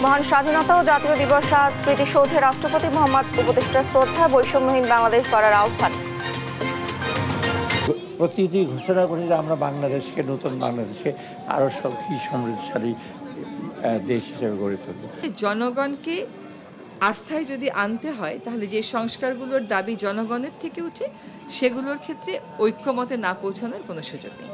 মহান স্বাধীনতা ও জাতীয় দিবস আজ স্মৃতিসৌধে রাষ্ট্রপতি মোহাম্মদ উপদেষ্টা শ্রদ্ধা বৈষম্যহীন বাংলাদেশ গড়ার আহ্বান। প্রতিটি ঘোষণা করি যে আমরা বাংলাদেশকে নতুন বাংলাদেশে আরো সবকি সমৃদ্ধশালী দেশ হিসেবে গড়ে তুলব। জনগণকে আস্থায় যদি আনতে হয় তাহলে যে সংস্কারগুলোর দাবি জনগণের থেকে উঠে সেগুলোর ক্ষেত্রে ঐক্যমতে না পৌঁছানোর কোনো সুযোগ নেই।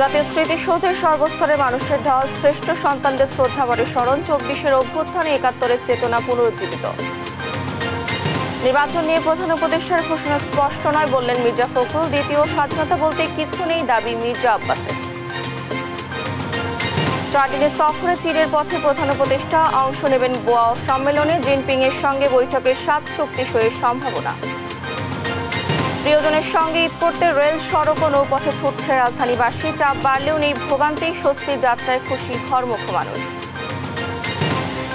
জাতীয় স্মৃতিসৌধের সর্বস্তরের মানুষের ঢল, শ্রেষ্ঠ সন্তানদের শ্রদ্ধা করে স্মরণ, ২৪-এর অভ্যুত্থানে ৭১-এর চেতনা পুনরুজ্জীবিত। নির্বাচন নিয়ে প্রধান উপদেষ্টার ঘোষণা স্পষ্ট নয় বললেন মির্জা ফখরুল, দ্বিতীয় স্বাধীনতা বলতে কিছু নেই দাবি মির্জা আব্বাসের। ৪ দিনের সফরে চীনের পথে প্রধান উপদেষ্টা, অংশ নেবেন বোয়াও সম্মেলনে, জিনপিং এর সঙ্গে বৈঠকের ৭ চুক্তি সইয়ের সম্ভাবনা। প্রিয়জনের সঙ্গে ঈদ করতে রেল, সড়ক ও নৌপথে ছুটছে রাজধানীবাসী, চাপ বাড়লেও নেই ভোগান্তি, স্বস্তির যাত্রায় খুশি ঘরমুখ মানুষ।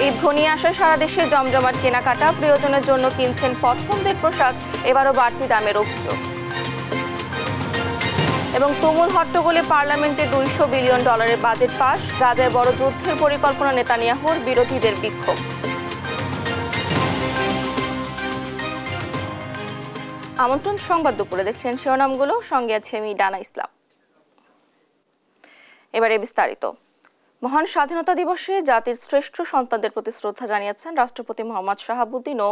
ঈদ ঘনিয়ে আসায় সারা দেশে জমজমাট কেনাকাটা, প্রিয়জনের জন্য কিনছেন পছন্দের পোশাক, এবারও বাড়তি দামের অভিযোগ। এবং তুমুল হট্টগোলে পার্লামেন্টে $200 বিলিয়ন বাজেট পাস, গাজায় বড় যুদ্ধের পরিকল্পনা নেতানিয়াহুর, বিরোধীদের বিক্ষোভ। আমন্ত্রণ সংবাদ দুপুরে দেখছেন শিরোনামগুলো, সঙ্গে আছে আমি ডানা ইসলাম। এবারে বিস্তারিত। মহান স্বাধীনতা দিবসে জাতির শ্রেষ্ঠ সন্তানদের প্রতি শ্রদ্ধা জানিয়েছেন রাষ্ট্রপতি মোহাম্মদ শাহাবুদ্দিন ও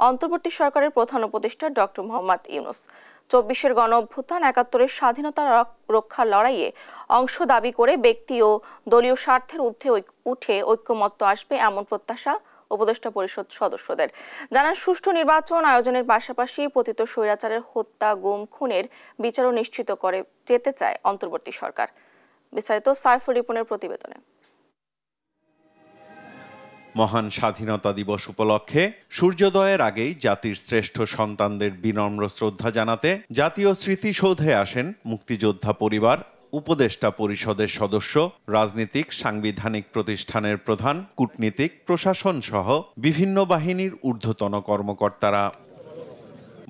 অন্তর্বর্তী সরকারের প্রধান উপদেষ্টা ডক্টর মোহাম্মদ ইউনূস। ২৪-এর গণ অভ্যুত্থান, ৭১-এর স্বাধীনতা রক্ষার লড়াইয়ে অংশ দাবি করে ব্যক্তি ও দলীয় স্বার্থের ঊর্ধ্বে উঠে ঐক্যমত্য আসবে এমন প্রত্যাশা উপদেষ্টা পরিষদ সদস্যদের। জানান, সুষ্ঠু নির্বাচন আয়োজনের পাশাপাশি পতিত স্বৈরাচারের হত্যা, গুম, খুনের বিচারও নিশ্চিত করে যেতে চায় অন্তর্বর্তী সরকার। বিস্তারিত সাইফুল রিপনের প্রতিবেদনে। মহান স্বাধীনতা দিবস উপলক্ষে সূর্যোদয়ের আগেই জাতির শ্রেষ্ঠ সন্তানদের বিনম্র শ্রদ্ধা জানাতে জাতীয় স্মৃতিসৌধে আসেন মুক্তিযোদ্ধা পরিবার, উপদেষ্টা পরিষদের সদস্য, রাজনীতিক, সাংবিধানিক প্রতিষ্ঠানের প্রধান, কূটনীতিক, প্রশাসন সহ বিভিন্ন বাহিনীর ঊর্ধ্বতন কর্মকর্তারা।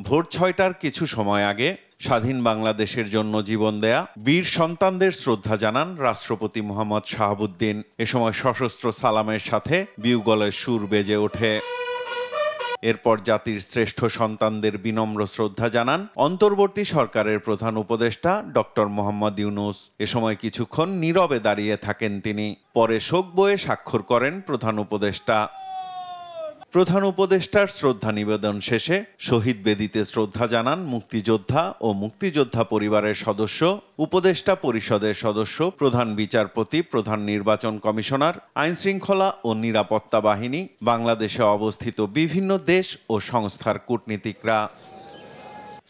ভোর ৬টার কিছু সময় আগে স্বাধীন বাংলাদেশের জন্য জীবন দেয়া বীর সন্তানদের শ্রদ্ধা জানান রাষ্ট্রপতি মোহাম্মদ শাহাবুদ্দিন। এ সময় সশস্ত্র সালামের সাথে বিউগলের সুর বেজে ওঠে। এরপর জাতির শ্রেষ্ঠ সন্তানদের বিনম্র শ্রদ্ধা জানান অন্তর্বর্তী সরকারের প্রধান উপদেষ্টা ডক্টর মোহাম্মদ ইউনূস। এ সময় কিছুক্ষণ নীরবে দাঁড়িয়ে থাকেন তিনি। পরে শোক বয়ে স্বাক্ষর করেন প্রধান উপদেষ্টা। প্রধান উপদেষ্টার শ্রদ্ধা নিবেদন শেষে শহীদ বেদিতে শ্রদ্ধা জানান মুক্তিযোদ্ধা ও মুক্তিযোদ্ধা পরিবারের সদস্য, উপদেষ্টা পরিষদের সদস্য, প্রধান বিচারপতি, প্রধান নির্বাচন কমিশনার, আইনশৃঙ্খলা ও নিরাপত্তা বাহিনী, বাংলাদেশে অবস্থিত বিভিন্ন দেশ ও সংস্থার কূটনীতিকরা।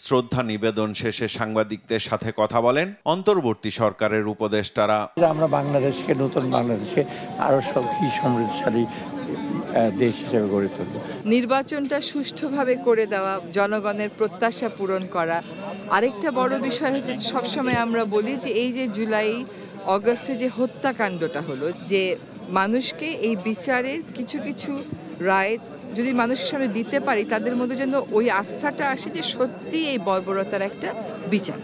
শ্রদ্ধা নিবেদন শেষে সাংবাদিকদের সাথে কথা বলেন অন্তর্বর্তী সরকারের উপদেষ্টারা। আমরা বাংলাদেশকে নতুন বাংলাদেশে আরো সবকি সমৃদ্ধশালী দেশ হিসেবে গড়ে তুলব। নির্বাচনটা সুষ্ঠুভাবে করে দেওয়া, জনগণের প্রত্যাশা পূরণ করা। আরেকটা বড় বিষয় হচ্ছে, সবসময় আমরা বলি যে এই যে জুলাই অগস্টে যে হত্যাকাণ্ডটা হলো, যে মানুষকে এই বিচারের কিছু কিছু রায় যদি মানুষের সামনে দিতে পারি, তাদের মধ্যে যেন ওই আস্থাটা আসে যে সত্যি এই বর্বরতার একটা বিচার।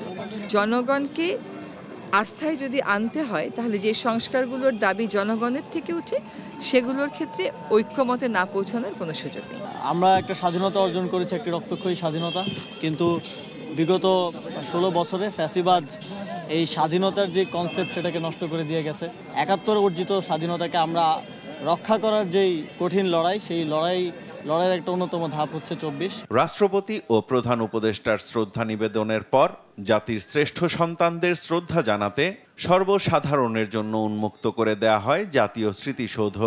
জনগণকে আস্থায় যদি আনতে হয় তাহলে যে সংস্কারগুলোর দাবি জনগণের থেকে উঠে সেগুলোর ক্ষেত্রে ঐক্যমতে না পৌঁছানোর কোনো সুযোগ নেই। আমরা একটা স্বাধীনতা অর্জন করেছি, একটি রক্তক্ষয়ী স্বাধীনতা, কিন্তু বিগত 16 বছরে ফ্যাসিবাদ এই স্বাধীনতার যে কনসেপ্ট সেটাকে নষ্ট করে দিয়ে গেছে। ৭১ অর্জিত স্বাধীনতাকে আমরা রক্ষা করার যেই কঠিন লড়াই, সেই লড়াইয়ের একটা অন্যতম ধাপ হচ্ছে ২৪। রাষ্ট্রপতি ও প্রধান উপদেষ্টার শ্রদ্ধা নিবেদনের পর জাতির শ্রেষ্ঠ সন্তানদের শ্রদ্ধা জানাতে সর্বসাধারণের জন্য উন্মুক্ত করে দেয়া হয় জাতীয় স্মৃতিসৌধ।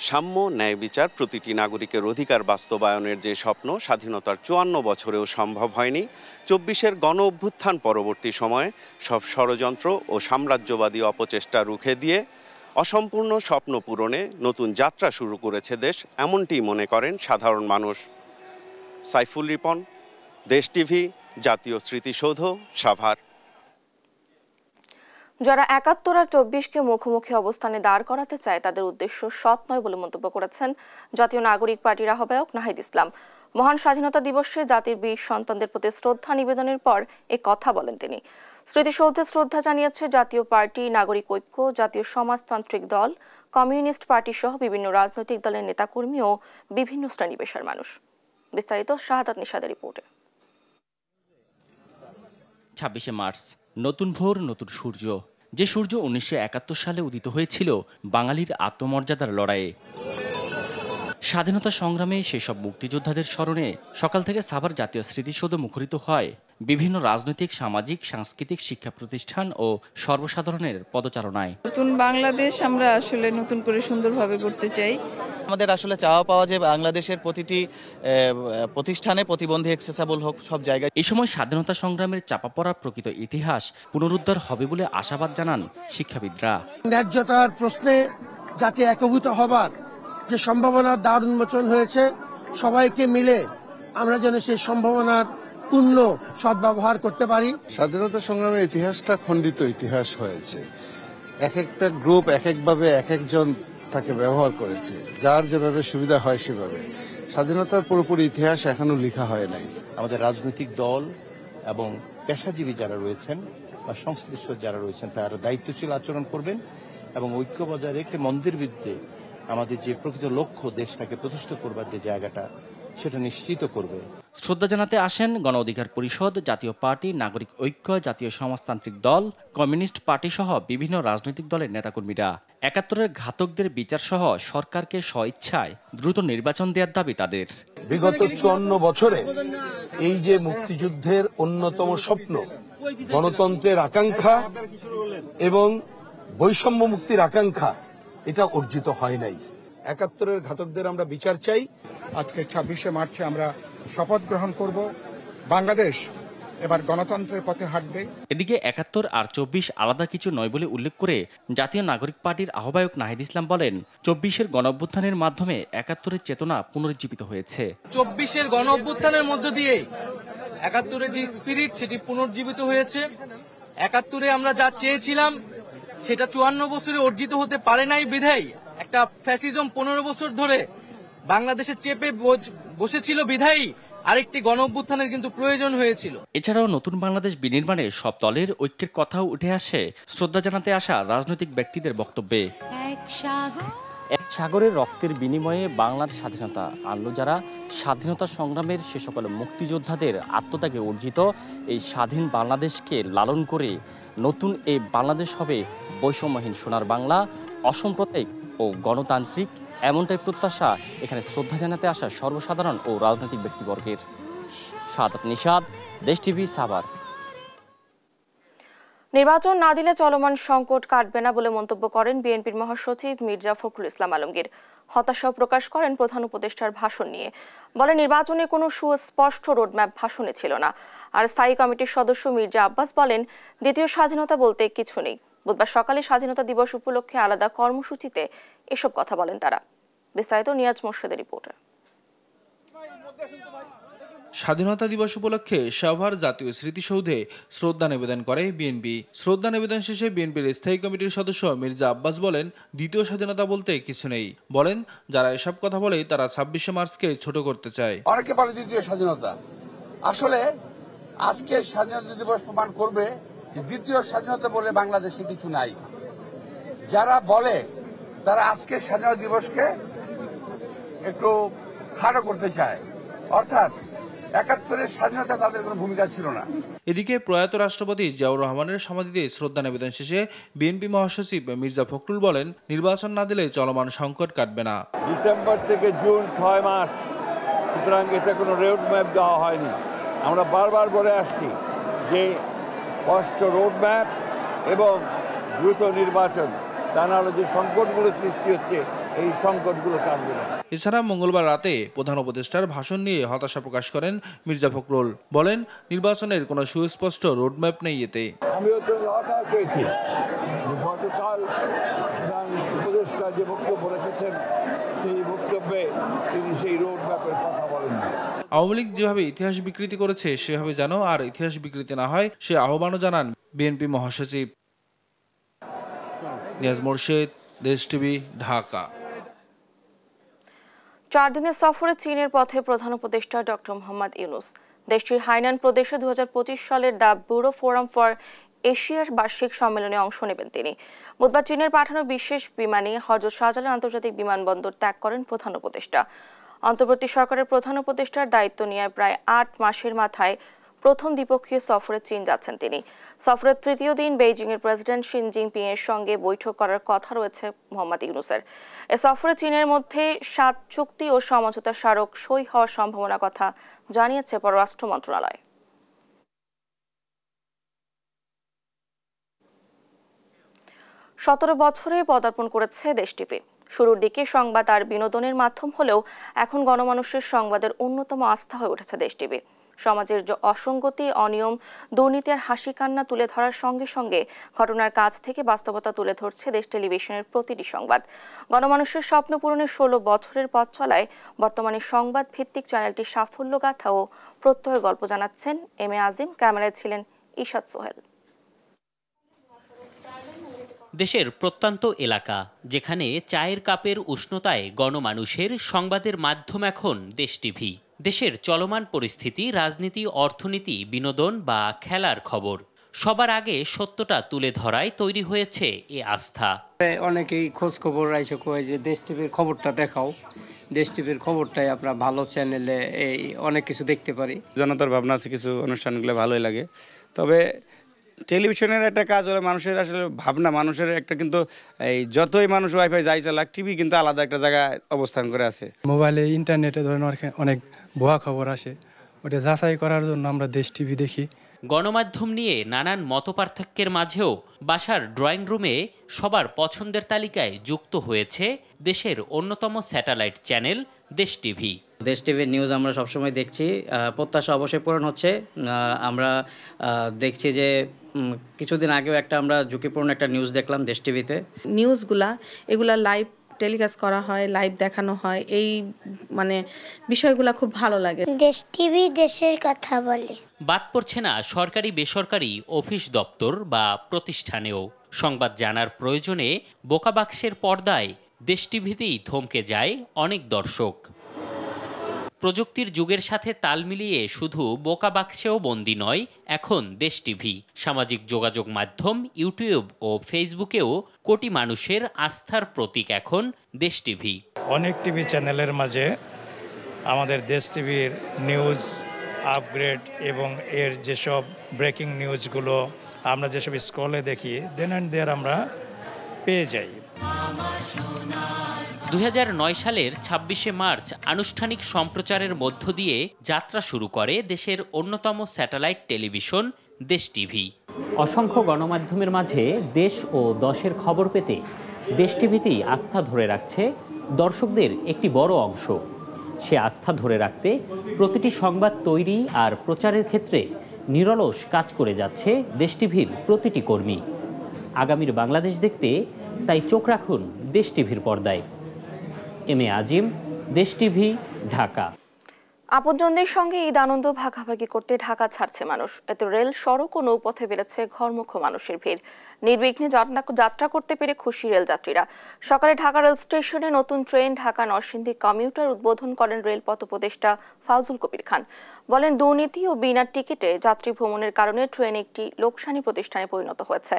সাম্য, ন্যায় বিচার, প্রতিটি নাগরিকের অধিকার বাস্তবায়নের যে স্বপ্ন স্বাধীনতার ৫৪ বছরেও সম্ভব হয়নি, ২৪-এর গণ অভ্যুত্থান পরবর্তী সময়ে সব ষড়যন্ত্র ও সাম্রাজ্যবাদী অপচেষ্টা রুখে দিয়ে অসম্পূর্ণ স্বপ্ন পূরণে নতুন যাত্রা শুরু করেছে দেশ, এমনটি মনে করেন সাধারণ মানুষ। সাইফুল রিপন, দেশ টিভি, জাতীয় স্মৃতিসৌধ, সাভার। যারা ৭১ আর ২৪-কে মুখোমুখি অবস্থানে দাঁড় করাতে চায় তাদের উদ্দেশ্য সৎ নয় বলে মন্তব্য করেছেন জাতীয় নাগরিক পার্টির আহ্বায়ক নাহিদ ইসলাম। মহান স্বাধীনতা দিবসে জাতির বীর সন্তানদের প্রতি শ্রদ্ধা নিবেদনের পর এ কথা বলেন তিনি। স্মৃতিসৌধে শ্রদ্ধা জানিয়েছে জাতীয় পার্টি, নাগরিক ঐক্য, জাতীয় সমাজতান্ত্রিক দল, কমিউনিস্ট পার্টি সহ বিভিন্ন রাজনৈতিক দলের নেতাকর্মী ও বিভিন্ন শ্রেণী পেশার মানুষ। বিস্তারিত শাহাদাত নিশাদের রিপোর্টে। 26শে মার্চ, নতুন ভোর, নতুন সূর্য। যে সূর্য 1971 সালে উদিত হয়েছিল বাঙালির আত্মমর্যাদার লড়াইয়ে। স্বাধীনতা সংগ্রামে সেসব মুক্তিযোদ্ধাদের স্মরণে সকাল থেকে সাভার জাতীয় স্মৃতিসৌধ মুখরিত হয় বিভিন্ন রাজনৈতিক, সামাজিক, সাংস্কৃতিক, শিক্ষা প্রতিষ্ঠান ও সর্বসাধারণের পদচারণায়। নতুন বাংলাদেশ আমরা আসলে নতুন করে সুন্দরভাবে করতে চাই। আমাদের আসলে চাওয়া পাওয়া যে বাংলাদেশের প্রতিটি প্রতিষ্ঠানে প্রতিবন্ধী অ্যাক্সেসেবল হোক সব জায়গায়। এই সময় স্বাধীনতা সংগ্রামের চাপা পড়া প্রকৃত ইতিহাস পুনরুদ্ধার হবে বলে আশাবাদ জানান শিক্ষাবিদরা। ন্যায্যতার প্রশ্নে যাতে একভূত হবার যে সম্ভাবনার দ্বার উন্মোচন হয়েছে, সবাইকে মিলে আমরা যেন সেই সম্ভাবনার পূর্ণ সদ্ব্যবহার করতে পারি। স্বাধীনতা সংগ্রামের ইতিহাসটা খণ্ডিত ইতিহাস হয়েছে। এক একটা গ্রুপ এক একভাবে এক একজন তাকে ব্যবহার করেছে, যার যেভাবে সুবিধা হয় সেভাবে। স্বাধীনতার পুরোপুরি ইতিহাস এখনো লেখা হয় নাই। আমাদের রাজনৈতিক দল এবং পেশাজীবী যারা রয়েছেন বা সংশ্লিষ্ট যারা রয়েছেন তারা দায়িত্বশীল আচরণ করবেন এবং ঐক্য বজায় রেখে মন্দির বিরুদ্ধে আমাদের যে প্রকৃত লক্ষ্য, দেশটাকে প্রতিষ্ঠা করবার যে জায়গাটা, সেটা নিশ্চিত করবে। শ্রদ্ধা জানাতে আসেন গণ অধিকার পরিষদ, জাতীয় পার্টি, নাগরিক ঐক্য, জাতীয় সমাজতান্ত্রিক দল, কমিউনিস্ট পার্টি সহ বিভিন্ন রাজনৈতিক দলের নেতাকর্মীরা। 71-এর ঘাতকদের বিচার সহ সরকারকে স্বইচ্ছায় দ্রুত নির্বাচন দেওয়ার দাবি তাদের। বিগত 54 বছরে এই যে মুক্তিযুদ্ধের অন্যতম স্বপ্ন, গণতন্ত্রের আকাঙ্ক্ষা এবং বৈষম্য মুক্তির আকাঙ্ক্ষা, এটা অর্জিত হয় নাই। 71-এর ঘাতকদের আমরা বিচার চাই। আজকে 26শে মার্চে আমরা শপথ গ্রহণ করব, বাংলাদেশ এবার গণতন্ত্রের পথে হাঁটবে। এদিকে 71 আর 24 আলাদা কিছু নয় বলে উল্লেখ করে জাতীয় নাগরিক পার্টির আহ্বায়ক নাহিদ ইসলাম বলেন, 24-এর গণঅভ্যুত্থানের মাধ্যমে 71-এর চেতনা পুনরুজ্জীবিত হয়েছে। 24-এর গণঅভ্যুত্থানের মধ্য দিয়ে 71-এর যে স্পিরিট সেটি পুনর্জীবিত হয়েছে। 71-এ আমরা যা চেয়েছিলাম সেটা 54 বছরে অর্জিত হতে পারে নাই বিধায় একটা ফ্যাসিজম 15 বছর ধরে বাংলাদেশে চেপে বসেছিল বিধায়ী আরেকটি গণঅভ্যুত্থানের কিন্তু প্রয়োজন হয়েছিল। এছাড়াও নতুন বাংলাদেশ বিনির্মাণে সব দলের ঐক্যের কথাও উঠে আসে শ্রদ্ধা জানাতে আসা রাজনৈতিক ব্যক্তিদের বক্তব্যে। এক সাগরের রক্তের বিনিময়ে বাংলার স্বাধীনতা আনলো যারা, স্বাধীনতা সংগ্রামের সে সকল মুক্তিযোদ্ধাদের আত্মত্যাগে অর্জিত এই স্বাধীন বাংলাদেশকে লালন করে নতুন এই বাংলাদেশ হবে বৈষম্যহীন সোনার বাংলা, অসাম্প্রদায়িক ও গণতান্ত্রিক, এমনটাই প্রত্যাশা এখানে শ্রদ্ধা জানাতে আসা সর্বসাধারণ ও রাজনৈতিক ব্যক্তিবর্গের। শাহাদাত নিশাদ, দেশ টিভি, সাভার। নির্বাচন না দিলে চলমান সংকট কাটবে না বলে মন্তব্য করেন বিএনপির মহাসচিব মির্জা ফখরুল ইসলাম আলমগীর। হতাশা প্রকাশ করেন প্রধান উপদেষ্টার ভাষণ নিয়ে। বলেন, নির্বাচনে কোনো সুস্পষ্ট রোডম্যাপ ভাষণে ছিল না। আর স্থায়ী কমিটির সদস্য মির্জা আব্বাস বলেন, দ্বিতীয় স্বাধীনতা বলতে কিছু নেই। বুধবার সকালে স্বাধীনতা দিবস উপলক্ষে আলাদা কর্মসূচিতে এসব কথা বলেন তারা। বিস্তারিত নিয়াজ মোর্শেদের রিপোর্টে। স্বাধীনতা দিবস উপলক্ষে সাভার জাতীয় স্মৃতিসৌধে শ্রদ্ধা নিবেদন করে বিএনপি। শ্রদ্ধা নিবেদন শেষে বিএনপির স্থায়ী কমিটির সদস্য মির্জা আব্বাস বলেন, দ্বিতীয় স্বাধীনতা বলতে কিছু নেই। বলেন, যারা এসব কথা বলে তারা 26শে মার্চকে ছোট করতে চায়। অনেকে বলে দ্বিতীয় স্বাধীনতা, আসলে আজকে স্বাধীনতা দিবস প্রমাণ করবে দ্বিতীয় স্বাধীনতা বলে বাংলাদেশে কিছু নাই। যারা বলে তারা আজকে স্বাধীনতা দিবসকে একটু খাটো করতে চায়, অর্থাৎ 71-এর স্বাধীনতা তাদের কোনো ভূমিকা ছিল না। এদিকে প্রয়াত রাষ্ট্রপতি জিয়াউর রহমানের সমাধিতে শ্রদ্ধা নিবেদন শেষে বিএনপি মহাসচিব মির্জা ফখরুল বলেন, নির্বাচন না দিলে চলমান সংকট কাটবে না। ডিসেম্বর থেকে জুন 6 মাস, সুতরাং এতে কোনো রোড ম্যাপ দেওয়া হয়নি। আমরা বারবার বলে আসছি যে স্পষ্ট রোড ম্যাপ এবং দ্রুত নির্বাচন, তা নাহলে যে সংকটগুলো সৃষ্টি হচ্ছে এই সংকটগুলো কাটবে না। এছাড়া মঙ্গলবার রাতে প্রধান উপদেষ্টার ভাষণ নিয়ে হতাশা প্রকাশ করেন মির্জা ফখরুল। বলেন, নির্বাচনের কোনো সুস্পষ্ট রোডম্যাপ নেই এতে। আমিও তো হতাশ হয়েছি, গতকাল প্রধান উপদেষ্টা যে বক্তব্য রেখেছেন সেই বক্তব্যে তিনি সেই রোডম্যাপের কথা বলেন। আওয়ামী লীগ যেভাবে ইতিহাস বিকৃতি করেছে সেভাবে যেন আর ইতিহাস বিকৃতি না হয় সে আহ্বানও জানান বিএনপি মহাসচিব। নিয়াজ মোর্শেদ, দেশ টিভি, ঢাকা। 4 দিনের সফরে চীনের পথে প্রধান উপদেষ্টা ডক্টর মোহাম্মদ ইউনূস। দেশটির হাইনান প্রদেশে 2025 সালের দ্য ব্যুরো ফোরাম ফর এশিয়ার বার্ষিক সম্মেলনে অংশ নেবেন তিনি। বুধবার চীনের পাঠানো বিশেষ বিমানে হযরত শাহজালাল আন্তর্জাতিক বিমানবন্দর ত্যাগ করেন প্রধান উপদেষ্টা। অন্তর্বর্তী সরকারের প্রধান উপদেষ্টার দায়িত্ব নিয়ে প্রায় ৮ মাসের মাথায় প্রথম দ্বিপক্ষীয় সফরে চীন যাচ্ছেন তিনি। সফরের তৃতীয় দিন বেইজিং এর প্রেসিডেন্ট শি জিনপিং এর সঙ্গে বৈঠক করার কথা রয়েছে মোহাম্মদ ইউনূসের। এ সফরে চীনের মধ্যে ৭ চুক্তি ও সমঝোতা স্মারক সই হওয়ার সম্ভাবনার কথা জানিয়েছে পররাষ্ট্র মন্ত্রণালয়। সতেরো বছরে পদার্পণ করেছে দেশ টিভি। শুরুর দিকে সংবাদ আর বিনোদনের মাধ্যম হলেও এখন গণমানুষের সংবাদের অন্যতম আস্থা হয়ে উঠেছে দেশ টিভি। সমাজের যে অসঙ্গতি, অনিয়ম, দুর্নীতি আর হাসি কান্না তুলে ধরার সঙ্গে সঙ্গে ঘটনার কাছ থেকে বাস্তবতা তুলে ধরছে দেশ টেলিভিশনের প্রতিটি সংবাদ। গণমানুষের স্বপ্ন পূরণের ১৬ বছরের পথ চলায় বর্তমানে সংবাদ ভিত্তিক চ্যানেলটি সাফল্য গাথা ও প্রত্যয়ের গল্প জানাচ্ছেন এম এ আজিম। ক্যামেরায় ছিলেন ইশাদ সোহেল। দেশের প্রত্যন্ত এলাকা যেখানে চায়ের কাপের উষ্ণতায় গণমানুষের সংবাদের মাধ্যম এখন দেশ টিভি। দেশের চলমান পরিস্থিতি, রাজনীতি, অর্থনীতি, বিনোদন বা খেলার খবর সবার আগে সত্যটা তুলে ধরায় তৈরি হয়েছে এ আস্থা। অনেকেই খোঁজ খবর আইসে কয় যে দেশ টিভির খবরটা দেখাও, দেশ টিভির খবরটাই আমরা ভালো চ্যানেলে এই অনেক কিছু দেখতে পারি। জনতার ভাবনা আছে, কিছু অনুষ্ঠানগুলো ভালোই লাগে। তবে টেলিভিশনের একটা কাজ হলো মানুষের আসলে ভাবনা, মানুষের একটা কিন্তু এই যতই মানুষ ওয়াইফাই যাই চালাক, টিভি কিন্তু আলাদা একটা জায়গায় অবস্থান করে আছে। মোবাইলে ইন্টারনেটে ধরেন অনেক ভুয়া খবর আসে, ওটা যাচাই করার জন্য আমরা দেশ টিভি দেখি। গণমাধ্যম নিয়ে নানান মতপার্থক্যের মাঝেও বাসার ড্রয়িং রুমে সবার পছন্দের তালিকায় যুক্ত হয়েছে দেশের অন্যতম স্যাটেলাইট চ্যানেল দেশ টিভি। দেশ টিভির নিউজ আমরা সবসময় দেখছি, প্রত্যাশা অবশ্যই পূরণ হচ্ছে। আমরা দেখছি যে কিছুদিন আগেও আমরা ঝুঁকিপূর্ণ একটা নিউজ দেখলাম দেশ টিভিতে। এগুলা লাইভ টেলিকাস্ট করা হয়, লাইভ দেখানো হয়, এই বিষয়গুলো খুব ভালো লাগে। দেশ টিভি দেশের কথা বলে। বাদ পড়ছে না সরকারি বেসরকারি অফিস দপ্তর বা প্রতিষ্ঠানেও। সংবাদ জানার প্রয়োজনে বোকা বাক্সের পর্দায় দেশ টিভিতেই থমকে যায় অনেক দর্শক। প্রযুক্তির যুগের সাথে তাল মিলিয়ে শুধু বোকা বাক্সেও বন্দী নয় এখন দেশ টিভি। সামাজিক যোগাযোগ মাধ্যম ইউটিউব ও ফেসবুকেও কোটি মানুষের আস্থার প্রতীক এখন দেশ টিভি। অনেক টিভি চ্যানেলের মাঝে আমাদের দেশ টিভির নিউজ আপগ্রেড এবং এর যেসব ব্রেকিং নিউজগুলো আমরা যেসব স্ক্রলে দেখি দেন অ্যান্ড দেয়ার আমরা পেয়ে যাই। ২০০৯ সালের ২৬শে মার্চ আনুষ্ঠানিক সম্প্রচারের মধ্য দিয়ে যাত্রা শুরু করে দেশের অন্যতম স্যাটেলাইট টেলিভিশন দেশ টিভি। অসংখ্য গণমাধ্যমের মাঝে দেশ ও দশের খবর পেতে দেশ টিভিতেই আস্থা ধরে রাখছে দর্শকদের একটি বড় অংশ। সে আস্থা ধরে রাখতে প্রতিটি সংবাদ তৈরি আর প্রচারের ক্ষেত্রে নিরলস কাজ করে যাচ্ছে দেশ টিভির প্রতিটি কর্মী। আগামীর বাংলাদেশ দেখতে তাই চোখ রাখুন দেশ টিভির পর্দায়। এম এ আজিম, দেশ টিভি, ঢাকা। আপনজনদের সঙ্গে ঈদ আনন্দ ভাগাভাগি করতে ঢাকা ছাড়ছে মানুষ। এতে রেল, সড়ক ও নৌপথে বেড়েছে ঘরমুখ মানুষের ভিড়। নির্বিঘ্নে যাত্রা করতে পেরে খুশি রেল যাত্রীরা। সকালে ঢাকা রেল স্টেশনে নতুন ট্রেন ঢাকা নরসিংদী কমিউটার উদ্বোধন করেন রেলপথ উপদেষ্টা ফাউজুল কবির খান। বলেন, দুর্নীতি ও বিনা টিকিটে যাত্রী ভ্রমণের কারণে ট্রেন একটি লোকসানি প্রতিষ্ঠানে পরিণত হয়েছে।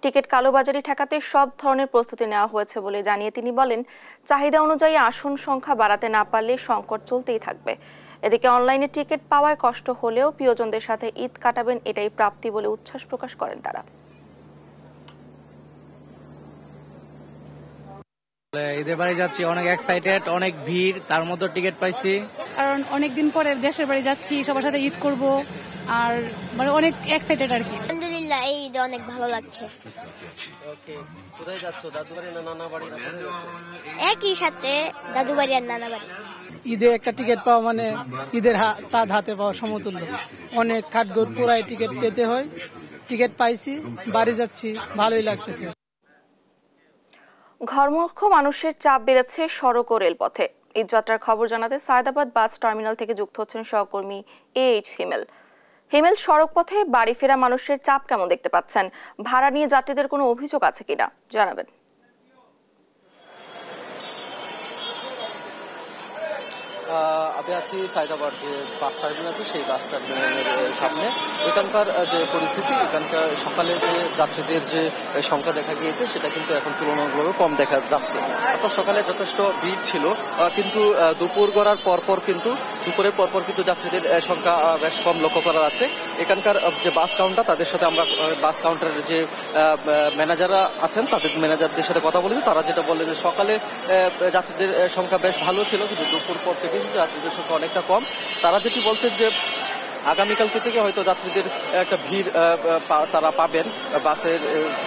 টিকিট কালোবাজারি ঠেকাতে সব ধরনের প্রস্তুতি নেওয়া হয়েছে বলে জানিয়ে তিনি বলেন, চাহিদা অনুযায়ী আসন সংখ্যা বাড়াতে না পারলে সংকট চলতেই থাকবে। এদিকে অনলাইনে টিকিট পাওয়ায় কষ্ট হলেও প্রিয়জনদের সাথে ঈদ কাটাবেন এটাই প্রাপ্তি বলে উচ্ছ্বাস প্রকাশ করেন তারা। ঈদের বাড়ি যাচ্ছি, অনেক এক্সাইটেড, অনেক ভিড়, তার মধ্যে টিকিট পাইছি। কারণ অনেকদিন পরে দেশের বাড়ি যাচ্ছি, সবার সাথে ঈদ করব, আর অনেক এক্সাইটেড আর কি। আলহামদুলিল্লাহ, এই ঈদ অনেক ভালো লাগছে। ওকে, কোথায় যাচ্ছ? দাদু বাড়ি না নানা বাড়ি? একই সাথে দাদু বাড়ি আর নানা বাড়ি। ঈদে একটা টিকিট পাওয়া মানে ঈদের চাঁদ হাতে পাওয়া সমতুল্য। অনেক খাটগোর পুরাই টিকিট পেতে হয়, টিকিট পাইছি, বাড়ি যাচ্ছি, ভালোই লাগতেছে। ঘরমুখ মানুষের চাপ বেড়েছে সড়ক ও রেলপথে। ঈদযাত্রার খবর জানাতে সায়দাবাদ বাস টার্মিনাল থেকে যুক্ত হচ্ছেন সহকর্মী এইচ হিমেল। হিমেল, সড়ক পথে বাড়ি ফেরা মানুষের চাপ কেমন দেখতে পাচ্ছেন? ভাড়া নিয়ে যাত্রীদের কোনো অভিযোগ আছে কিনা জানাবেন। আমি আছি সায়দাবাদ যে বাস টার্মিনাল আছে সেই বাস টার্মিনালের সামনে। এখানকার যে পরিস্থিতি, এখানকার সকালে যে যাত্রীদের যে সংখ্যা দেখা গিয়েছে সেটা কিন্তু এখন তুলনামূলকভাবে কম দেখা যাচ্ছে। অর্থাৎ সকালে যথেষ্ট ভিড় ছিল, কিন্তু দুপুরের পরপর কিন্তু যাত্রীদের সংখ্যা বেশ কম লক্ষ্য করা যাচ্ছে। এখানকার যে বাস কাউন্টার, তাদের সাথে আমরা বাস কাউন্টারের যে ম্যানেজাররা আছেন তাদের ম্যানেজারদের সাথে কথা বলেছি। তারা যেটা বললেন যে সকালে যাত্রীদের সংখ্যা বেশ ভালো ছিল, কিন্তু দুপুর পর থেকে কিন্তু যাত্রীদের সংখ্যা অনেকটা কম। তারা যেটি বলছেন যে আগামীকালকে থেকে হয়তো যাত্রীদের একটা ভিড় তারা পাবেন, বাসের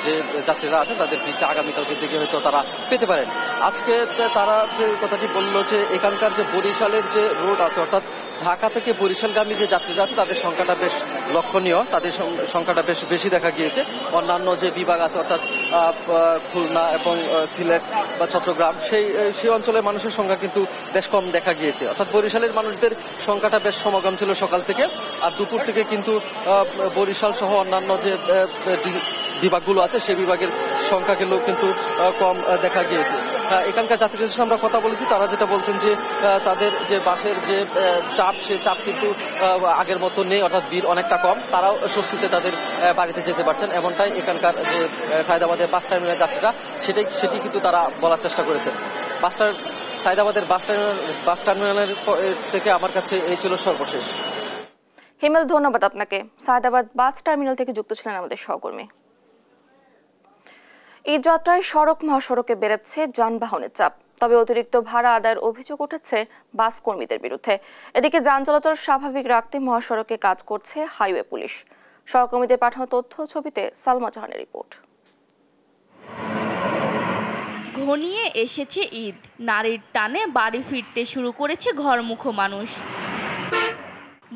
যে যাত্রীরা আছেন তাদের ভিড়টা আগামীকালকে থেকে হয়তো তারা পেতে পারেন। আজকে তারা যে কথাটি বললো যে এখানকার যে বরিশালের যে রোড আছে, অর্থাৎ ঢাকা থেকে বরিশালগামী যে যাত্রীরা আছে তাদের সংখ্যাটা বেশ লক্ষণীয়, তাদের সংখ্যাটা বেশ বেশি দেখা গিয়েছে। অন্যান্য যে বিভাগ আছে অর্থাৎ খুলনা এবং সিলেট বা চট্টগ্রাম সেই অঞ্চলের মানুষের সংখ্যা কিন্তু বেশ কম দেখা গিয়েছে। অর্থাৎ বরিশালের মানুষদের সংখ্যাটা বেশ সমাগম ছিল সকাল থেকে, আর দুপুর থেকে কিন্তু বরিশাল সহ অন্যান্য যে বিভাগগুলো আছে সেই বিভাগের সংখ্যাগুলো কিন্তু কম দেখা গিয়েছে। এখানকার যাত্রীদের সাথে আমরা কথা বলেছি, তারা যেটা বলছেন যে তাদের যে বাসের যে চাপ, সে চাপ কিন্তু আগের মতো নেই, অর্থাৎ ভিড় অনেকটা কম। তারাও স্বস্তিতে তাদের বাড়িতে যেতে পারছেন, এমনটাই এখানকার যে সায়দাবাদের বাস টার্মিনালের যাত্রীরা সেটি কিন্তু তারা বলার চেষ্টা করেছেন। সায়দাবাদের বাস টার্মিনালের থেকে আমার কাছে এই ছিল সর্বশেষ। হিমেল, ধন্যবাদ আপনাকে। সায়দাবাদ বাস টার্মিনাল থেকে যুক্ত ছিলেন আমাদের সহকর্মী। ঈদ যাত্রায় সড়ক মহাসড়কে বেড়েছে যানবাহনের চাপ, তবে অতিরিক্ত ভাড়া আদায়ের অভিযোগ উঠেছে বাস কর্মীদের বিরুদ্ধে। এদিকে যান চলাচল স্বাভাবিক রাখতে মহাসড়কে কাজ করছে হাইওয়ে পুলিশ। সহকর্মীদের পাঠানো তথ্য ছবিতে সালমা জাহানের রিপোর্ট। ঘনিয়ে এসেছে ঈদ, নারীর টানে বাড়ি ফিরতে শুরু করেছে ঘরমুখো মানুষ।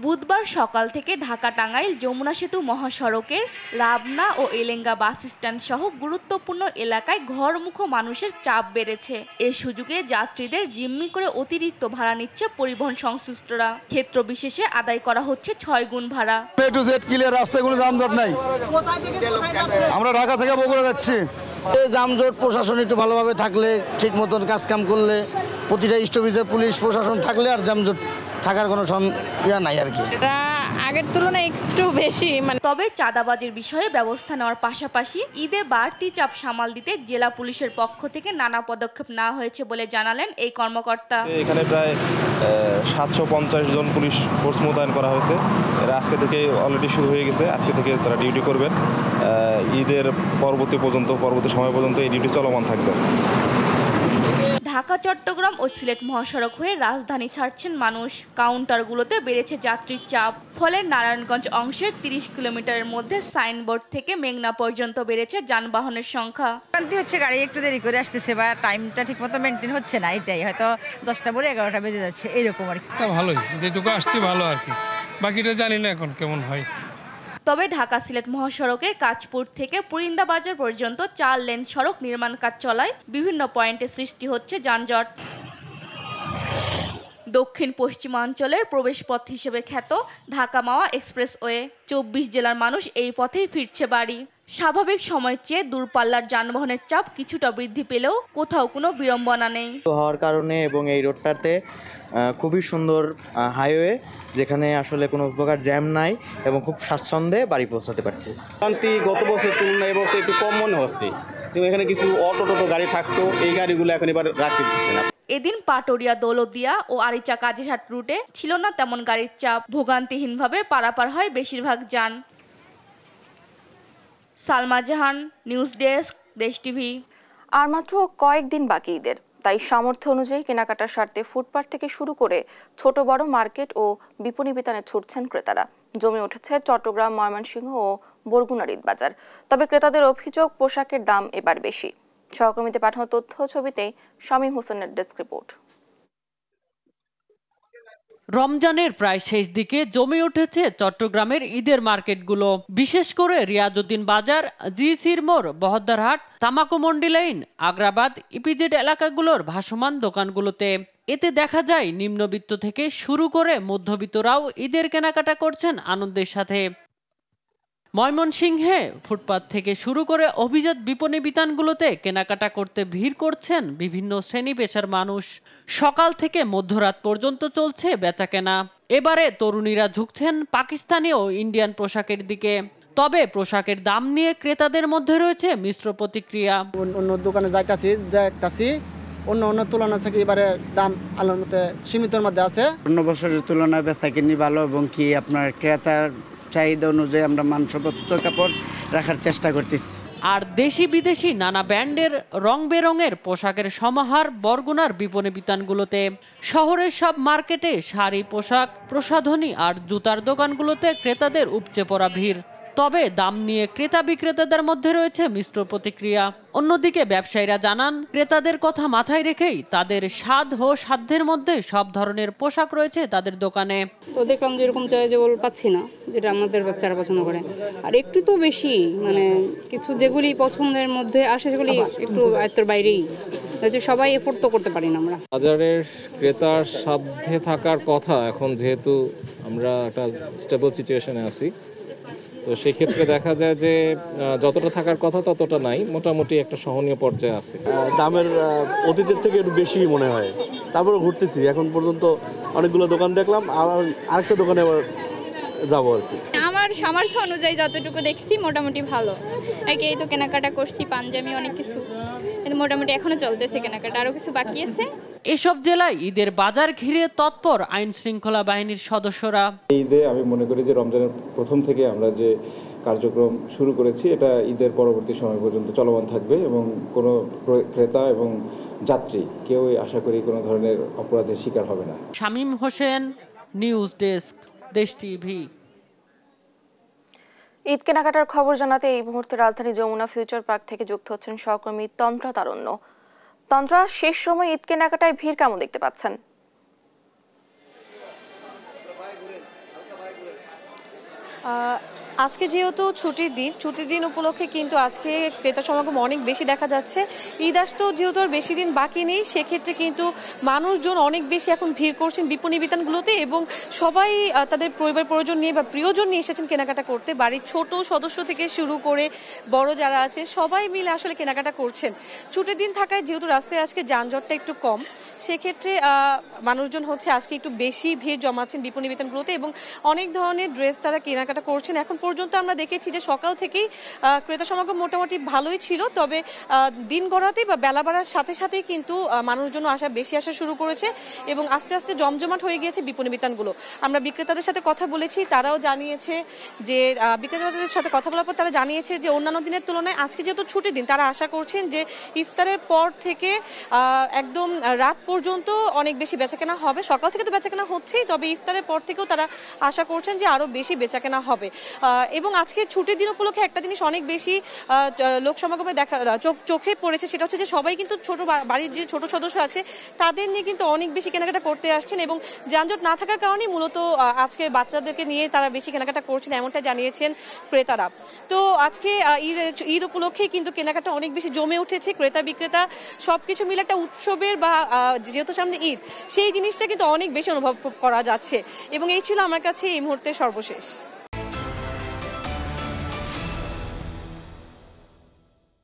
বুধবার সকাল থেকে ঢাকা টাঙ্গাইল যমুনা সেতু মহাসড়কের রাবনা ও এলেঙ্গা বাস স্ট্যান্ড সহ গুরুত্বপূর্ণ এলাকায় ঘরমুখো মানুষের চাপ বেড়েছে। এ সুযোগে যাত্রীদের জিম্মি করে অতিরিক্ত ভাড়া নিচ্ছে পরিবহন সংশ্লিষ্টরা। ক্ষেত্র বিশেষে আদায় করা হচ্ছে 6 গুণ ভাড়া। এ টু জেড ক্লিয়ার, রাস্তায় কোনো যানজট নাই। আমরা ঢাকা থেকে বগুড়া যাচ্ছি। এই যানজট প্রশাসন একটু ভালোভাবে থাকলে, ঠিক মতন কাজকাম করলে, প্রতিটা স্টপেজে পুলিশ প্রশাসন থাকলে আর যানজট থাকার কোনো নাই আর কি। সেটা আগের তুলনায় একটু বেশি। তবে চাঁদাবাজির বিষয়ে ব্যবস্থা নেওয়ার পাশাপাশি ঈদে বাড়তি চাপ সামাল দিতে জেলা পুলিশের পক্ষ থেকে নানা পদক্ষেপ নেওয়া হয়েছে বলে জানালেন এই কর্মকর্তা। এখানে প্রায় 750 জন পুলিশ ফোর্স মোতায়েন করা হয়েছে। এরা আজকে থেকে অলরেডি শুরু হয়ে গেছে, আজকে থেকে তারা ডিউটি করবেন। ঈদের পরবর্তী সময় পর্যন্ত এই ডিউটি চলমান থাকবে। ঢাকা, চট্টগ্রাম ও সিলেট মহাসড়ক হয়ে রাজধানী ছাড়ছেন মানুষ। কাউন্টারগুলোতে বেড়েছে যাত্রীর চাপ, ফলে নারায়ণগঞ্জ অংশের 30 কিলোমিটারের মধ্যে সাইনবোর্ড থেকে মেঘনা পর্যন্ত বেড়েছে যানবাহনের সংখ্যা। ক্লান্তি হচ্ছে, গাড়ি একটু দেরি করে আসতেছে বা টাইমটা ঠিকমতো মেনটেন হচ্ছে না, এটাই হয়তো 10টা বলে 11টা বেজে যাচ্ছে, এরকম আর কি। ভালোই, যেটুকু আসছে ভালো আর কি, বাকিটা জানি না এখন কেমন হয়। তবে ঢাকা সিলেট মহাসড়কের কাঁচপুর থেকে পুরিন্দা বাজার পর্যন্ত 4 লেন সড়ক নির্মাণ কাজ চলায় বিভিন্ন পয়েন্টে সৃষ্টি হচ্ছে যানজট। দক্ষিণ পশ্চিমাঞ্চলের প্রবেশপথ হিসেবে খ্যাত ঢাকা মাওয়া এক্সপ্রেসওয়ে, 24 জেলার মানুষ এই পথেই ফিরছে বাড়ি। স্বাভাবিক সময়ের চেয়ে দূরপাল্লার যানবাহনের চাপ কিছুটা বৃদ্ধি পেলেও কোথাও কোনো বিড়ম্বনা নেই হওয়ার কারণে, এবং এই রোডটাতে খুবই সুন্দর হাইওয়ে, যেখানে আসলে কোনো প্রকার জ্যাম নাই এবং খুব স্বাচ্ছন্দ্যে বাড়ি পৌঁছাতে পারছি। শান্তি গত বছর তুলনায় এবছর একটু কম মনে হচ্ছে, এবং এখানে কিছু অটো গাড়ি থাকতো, এই গাড়িগুলো এখন এবার রাখতে দিচ্ছে না। এদিন পাটুরিয়া, দৌলতদিয়া ও আরিচা কাজিরহাট রুটে ছিল না তেমন গাড়ির চাপ, ভোগান্তিহীনভাবে পারাপার হয় বেশিরভাগ যান। সালমা জাহান, নিউজ ডেস্ক, দেশ টিভি। আর মাত্র কয়েকদিন বাকি ঈদের, তাই সামর্থ্য অনুযায়ী কেনাকাটার স্বার্থে ফুটপাত থেকে শুরু করে ছোট বড় মার্কেট ও বিপণী বিতানে ছুটছেন ক্রেতারা। জমে উঠেছে চট্টগ্রাম, ময়মনসিংহ ও বরগুনার ঈদ বাজার। তবে ক্রেতাদের অভিযোগ, পোশাকের দাম এবার বেশি। সহকর্মীদের পাঠানো তথ্য ছবিতে শামীম হোসেনের ডেস্ক রিপোর্ট। রমজানের প্রায় শেষ দিকে জমে উঠেছে চট্টগ্রামের ঈদের মার্কেটগুলো। বিশেষ করে রিয়াজউদ্দিন বাজার, জিসির মোড়, বহদ্দারহাট, তামাকু মন্ডি লাইন, আগ্রাবাদ, ইপিজেড এলাকাগুলোর ভাসমান দোকানগুলোতে। এতে দেখা যায় নিম্নবিত্ত থেকে শুরু করে মধ্যবিত্তরাও ঈদের কেনাকাটা করছেন আনন্দের সাথে। ময়মনসিংহে ফুটপাত থেকে শুরু করে অভিজাত বিপণী বিতানগুলোতে কেনাকাটা করতে ভিড় করছেন বিভিন্ন শ্রেণী পেশার মানুষ। সকাল থেকে মধ্যরাত পর্যন্ত চলছে বেচাকেনা। এবারে তরুণীরা ঝুঁকছেন পাকিস্তানি ও ইন্ডিয়ান পোশাকের দিকে। তবে পোশাকের দাম নিয়ে ক্রেতাদের মধ্যে রয়েছে মিশ্র প্রতিক্রিয়া। অন্য দোকানে দেখতাছি অন্য তুলনা থেকে এবারে দাম আলোর মধ্যে সীমিতর মধ্যে আছে। অন্য বছরের তুলনায় বেচাকেনি ভালো এবং কি আপনার ক্রেতার চাহিদা অনুযায়ী আমরা মানসম্মত কাপড় রাখার চেষ্টা করতেছি। আর দেশি বিদেশি নানা ব্র্যান্ডের রং বেরঙের পোশাকের সমাহার বরগুনার বিপণী বিতানগুলোতে। শহরের সব মার্কেটে শাড়ি, পোশাক, প্রসাধনী আর জুতার দোকানগুলোতে ক্রেতাদের উপচে পড়া ভিড়। তবে দাম নিয়ে ক্রেতা বিক্রেতাদের মধ্যে রয়েছে মিশ্র প্রতিক্রিয়া। অন্যদিকে ব্যবসায়ীরা জানান, ক্রেতাদের কথা মাথায় রেখেই তাদের স্বাদ ও সাধ্যের মধ্যে সব ধরনের পোশাক রয়েছে তাদের দোকানে। ওদের কম যেরকম চাই যেগুলো পাচ্ছি না, যেটা আমাদের বাচ্চারা পছন্দ করে। আর একটু তো বেশি মানে কিছু যেগুলি পছন্দের মধ্যে আসে সেগুলি একটু আয়ত্তের বাইরেই, সবাই এফোর্ড তো করতে পারি না আমরা। বাজারের ক্রেতার সাধ্যে থাকার কথা, এখন যেহেতু আমরা একটা স্টেবল সিচুয়েশনে আছি, তো সেই ক্ষেত্রে দেখা যায় যে যতটা থাকার কথা ততটা নাই, মোটামুটি একটা সহনীয় পর্যায়ে আছে। দামের অতীতের থেকে একটু বেশি মনে হয়। তারপরে ঘুরতেছি, এখন পর্যন্ত অনেকগুলো দোকান দেখলাম, আরেকটা দোকানে আবার যাবো আর কি। আমার সামর্থ্য অনুযায়ী যতটুকু দেখছি মোটামুটি ভালো আর কি। এই তো কেনাকাটা করছি, পাঞ্জাবি অনেক কিছু, কিন্তু মোটামুটি এখনো চলতেছে কেনাকাটা, আরো কিছু বাকি আছে। এসব জেলায় ঈদের বাজার ঘিরে তৎপর আইন শৃঙ্খলা বাহিনীর সদস্যরা। ঈদে আমি মনে করি যে রমজানের প্রথম থেকে আমরা যে কার্যক্রম শুরু করেছি এটা ঈদের পরবর্তী সময় পর্যন্ত চলমান থাকবে এবং কোনো ক্রেতা এবং যাত্রী কেউই আশা করি কোনো ধরনের অপরাধের শিকার হবে না। শামীম হোসেন, নিউজ ডেস্ক, দেশ টিভি। ঈদ কেনাকাটার খবর জানাতে এই মুহূর্তে রাজধানী যমুনা ফিউচার পার্ক থেকে যুক্ত হচ্ছেন সহকর্মী তন্ত্রা তারণ্য। তন্ত্রা, শেষ সময় ঈদ কেনাকাটায় ভিড় কেমন দেখতে পাচ্ছেন? আজকে যেহেতু ছুটির দিন উপলক্ষে কিন্তু আজকে ক্রেতা সমাগম অনেক বেশি দেখা যাচ্ছে। ঈদ আসতেও যেহেতু আর বেশি দিন বাকি নেই, সেক্ষেত্রে কিন্তু মানুষজন অনেক বেশি এখন ভিড় করছেন বিপণী বিতানগুলোতে এবং সবাই তাদের পরিবার প্রয়োজন নিয়ে বা প্রিয়জন নিয়ে এসেছেন কেনাকাটা করতে। বাড়ির ছোট সদস্য থেকে শুরু করে বড় যারা আছে সবাই মিলে আসলে কেনাকাটা করছেন। ছুটির দিন থাকায় যেহেতু রাস্তায় আজকে যানজটটা একটু কম, সেক্ষেত্রে মানুষজন আজকে একটু বেশি ভিড় জমাচ্ছেন বিপণী বিতানগুলোতে এবং অনেক ধরনের ড্রেস তারা কেনাকাটা করছেন। এখন পর্যন্ত আমরা দেখেছি যে সকাল থেকেই ক্রেতা সমাগম মোটামুটি ভালোই ছিল, তবে দিন গড়াতেই বা বেলা বাড়ার সাথে সাথেই কিন্তু মানুষজন বেশি আসা শুরু করেছে এবং আস্তে আস্তে জমজমাট হয়ে গিয়েছে বিপণী বিতানগুলো। আমরা বিক্রেতাদের সাথে কথা বলেছি, তারাও জানিয়েছে যে বিক্রেতাদের সাথে কথা বলার পর তারা জানিয়েছে যে অন্যান্য দিনের তুলনায় আজকে যেহেতু ছুটির দিন, তারা আশা করছেন যে ইফতারের পর থেকে একদম রাত পর্যন্ত অনেক বেশি বেচাকেনা হবে। সকাল থেকে তো বেচাকেনা হচ্ছেই, তবে ইফতারের পর থেকেও তারা আশা করছেন যে আরো বেশি বেচাকেনা হবে। এবং আজকে ছুটির দিন উপলক্ষে একটা জিনিস অনেক বেশি লোক সমাগমে চোখে পড়েছে, সেটা হচ্ছে যে সবাই কিন্তু ছোট বাড়ির যে ছোট সদস্য আছে তাদের নিয়ে কিন্তু অনেক বেশি কেনাকাটা করতে আসছেন এবং যানজট না থাকার কারণে মূলত আজকে বাচ্চাদেরকে নিয়ে তারা বেশি কেনাকাটা করছেন, এমনটা জানিয়েছেন ক্রেতারা। তো আজকে ঈদ উপলক্ষে কিন্তু কেনাকাটা অনেক বেশি জমে উঠেছে। ক্রেতা বিক্রেতা সবকিছু মিলে একটা উৎসবের বা যেহেতু সামনে ঈদ, সেই জিনিসটা কিন্তু অনেক বেশি অনুভব করা যাচ্ছে এবং এই ছিল আমার কাছে এই মুহূর্তে সর্বশেষ।